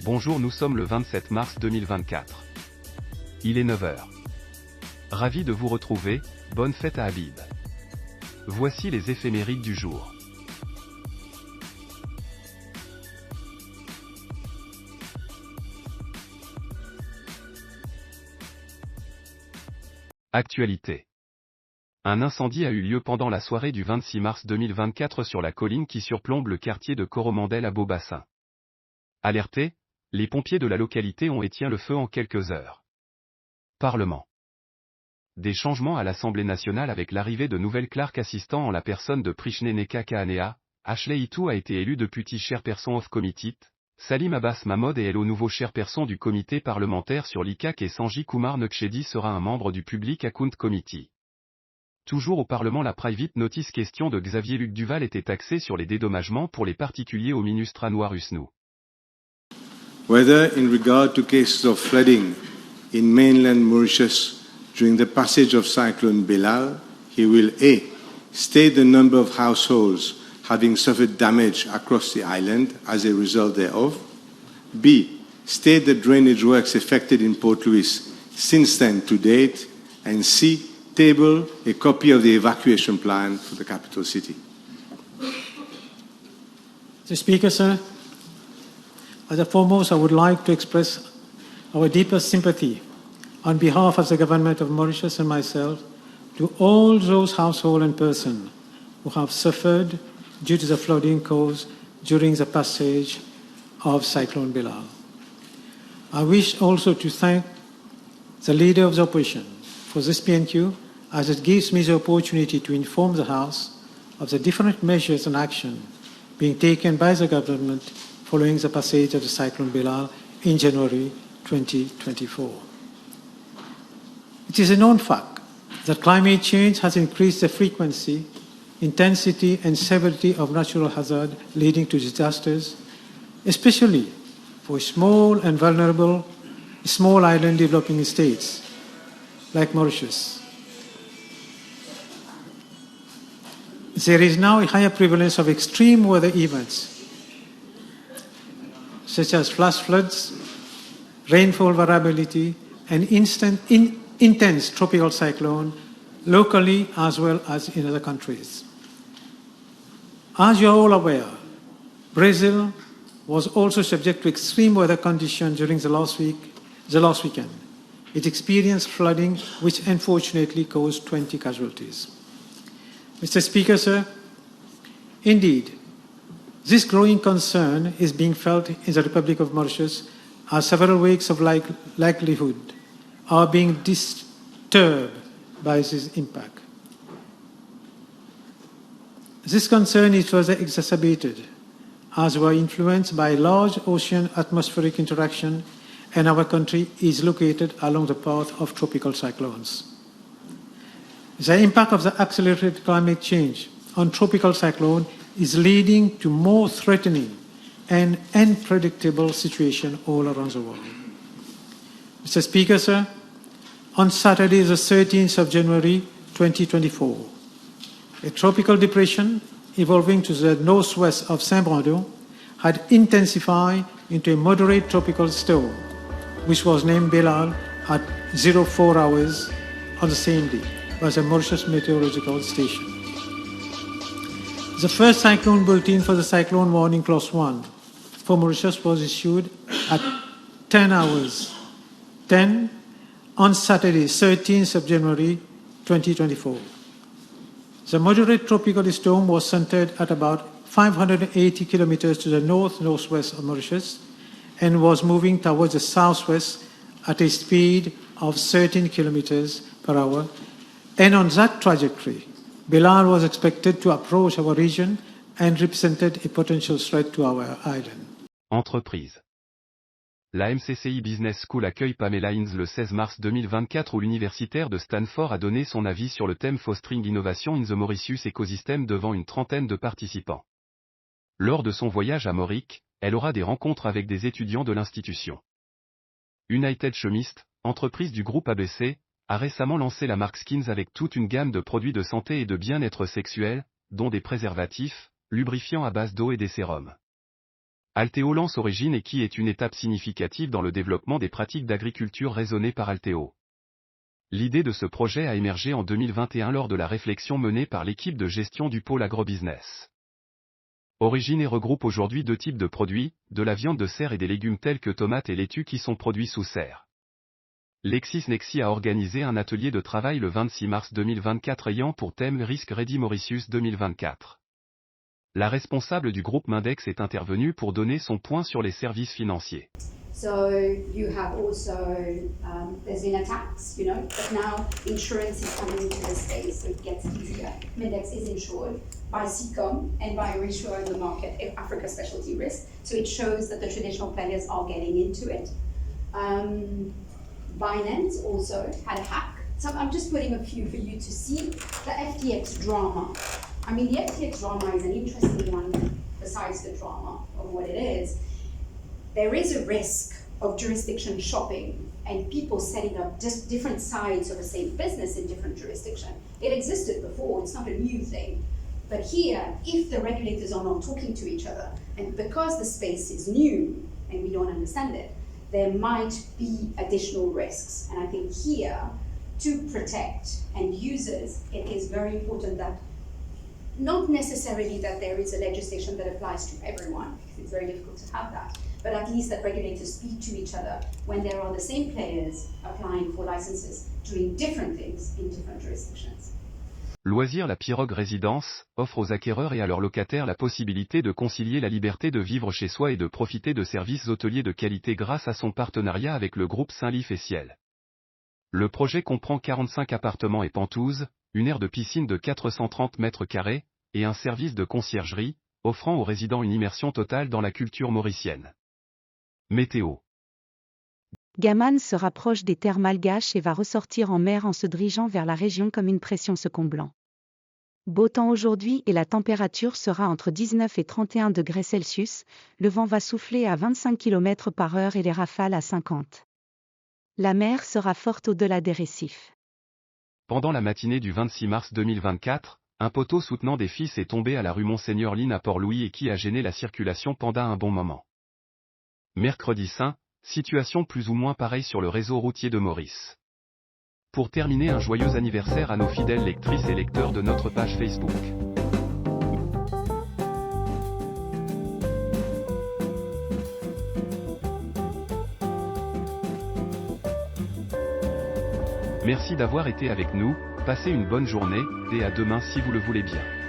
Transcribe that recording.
Bonjour, nous sommes le 27 mars 2024. Il est 9 h. Ravi de vous retrouver, bonne fête à Habib. Voici les éphémérides du jour. Actualité. Un incendie a eu lieu pendant la soirée du 26 mars 2024 sur la colline qui surplombe le quartier de Coromandel à Beaubassin. Alertés, les pompiers de la localité ont éteint le feu en quelques heures. Parlement. Des changements à l'Assemblée nationale avec l'arrivée de nouvelles clercs assistants en la personne de Prishne Neka Kahanea. Ashley Itou a été élu Deputy Chairperson of Committee. Salim Abbas Mahmoud est le nouveau chairperson du comité parlementaire sur l'ICAC et Sanjeev Kumar Nakshedi sera un membre du Public Account Committee. Toujours au Parlement, la private notice question de Xavier Luc Duval était axée sur les dédommagements pour les particuliers au ministre Anwar Usnu. Whether in regard to cases of flooding in mainland Mauritius during the passage of Cyclone Belal, he will A. state the number of households having suffered damage across the island as a result thereof, B. state the drainage works effected in Port Louis since then to date, and C. table a copy of the evacuation plan for the capital city. Mr. Speaker, sir, as a foremost, I would like to express our deepest sympathy on behalf of the Government of Mauritius and myself to all those households and persons who have suffered due to the flooding caused during the passage of Cyclone Belal. I wish also to thank the Leader of the Opposition for this PNQ, as it gives me the opportunity to inform the House of the different measures and action being taken by the government following the passage of the Cyclone Belal in January 2024. It is a known fact that climate change has increased the frequency, intensity and severity of natural hazard leading to disasters, especially for small and vulnerable small island developing states like Mauritius. There is now a higher prevalence of extreme weather events such as flash floods, rainfall variability, and intense tropical cyclone locally as well as in other countries. As you are all aware, Brazil was also subject to extreme weather conditions during the last weekend. It experienced flooding, which unfortunately caused 20 casualties. Mr. Speaker, sir, indeed, this growing concern is being felt in the Republic of Mauritius as several weeks of likelihood are being disturbed by this impact. This concern is further exacerbated as we are influenced by large ocean atmospheric interaction and our country is located along the path of tropical cyclones. The impact of the accelerated climate change on tropical cyclone is leading to more threatening and unpredictable situation all around the world. Mr. Speaker, sir, on Saturday, the 13th of January 2024, a tropical depression evolving to the northwest of Saint-Brando had intensified into a moderate tropical storm, which was named Belal at 04 hours on the same day by the Mauritius Meteorological Station. The first cyclone bulletin for the cyclone warning class 1 for Mauritius was issued at 10 hours 10 on Saturday, 13th of January 2024. The moderate tropical storm was centered at about 580 kilometers to the northwest of Mauritius and was moving towards the southwest at a speed of 13 kilometers per hour. And on that trajectory, Belal was expected to approach our region and represented a potential threat to our island. Entreprise. La MCCI Business School accueille Pamela Hines le 16 mars 2024 où l'universitaire de Stanford a donné son avis sur le thème Fostering Innovation in the Mauritius Ecosystem devant une trentaine de participants. Lors de son voyage à Mauric, elle aura des rencontres avec des étudiants de l'institution. United Chemist, entreprise du groupe ABC, a récemment lancé la marque Skins avec toute une gamme de produits de santé et de bien-être sexuel, dont des préservatifs, lubrifiants à base d'eau et des sérums. Alteo lance Origine et qui est une étape significative dans le développement des pratiques d'agriculture raisonnées par Alteo. L'idée de ce projet a émergé en 2021 lors de la réflexion menée par l'équipe de gestion du pôle agrobusiness. Origine regroupe aujourd'hui 2 types de produits, de la viande de serre et des légumes tels que tomates et laitues qui sont produits sous serre. LexisNexis a organisé un atelier de travail le 26 mars 2024 ayant pour thème Risque Ready Mauritius 2024. La responsable du groupe Mindex est intervenue pour donner son point sur les services financiers. So you have also, there's been a tax, but now insurance is coming into the space, so it gets easier. Mindex is insured by SECOM and by Resure the Market, Africa Specialty Risk, so it shows that the traditional players are getting into it. Binance also had a hack. So I'm just putting a few for you to see. The FTX drama. I mean, the FTX drama is an interesting one besides the drama of what it is. There is a risk of jurisdiction shopping and people setting up just different sides of the same business in different jurisdictions. It existed before, it's not a new thing. But here, if the regulators are not talking to each other, and because the space is new and we don't understand it, there might be additional risks. And I think here, to protect end users, it is very important that not necessarily that there is a legislation that applies to everyone, because it's very difficult to have that, but at least that regulators speak to each other when there are the same players applying for licenses, doing different things in different jurisdictions. Loisir. La Pirogue Résidence offre aux acquéreurs et à leurs locataires la possibilité de concilier la liberté de vivre chez soi et de profiter de services hôteliers de qualité grâce à son partenariat avec le groupe Saint-Lif et Ciel. Le projet comprend 45 appartements et pentouzes, une aire de piscine de 430 mètres carrés, et un service de conciergerie, offrant aux résidents une immersion totale dans la culture mauricienne. Météo. Gaman se rapproche des terres malgaches et va ressortir en mer en se dirigeant vers la région comme une pression se comblant. Beau temps aujourd'hui et la température sera entre 19 et 31 degrés Celsius, le vent va souffler à 25 km/h et les rafales à 50. La mer sera forte au-delà des récifs. Pendant la matinée du 26 mars 2024, un poteau soutenant des fils est tombé à la rue Monseigneur Line à Port-Louis et qui a gêné la circulation pendant un bon moment. Mercredi Saint, situation plus ou moins pareille sur le réseau routier de Maurice. Pour terminer, un joyeux anniversaire à nos fidèles lectrices et lecteurs de notre page Facebook. Merci d'avoir été avec nous, passez une bonne journée, et à demain si vous le voulez bien.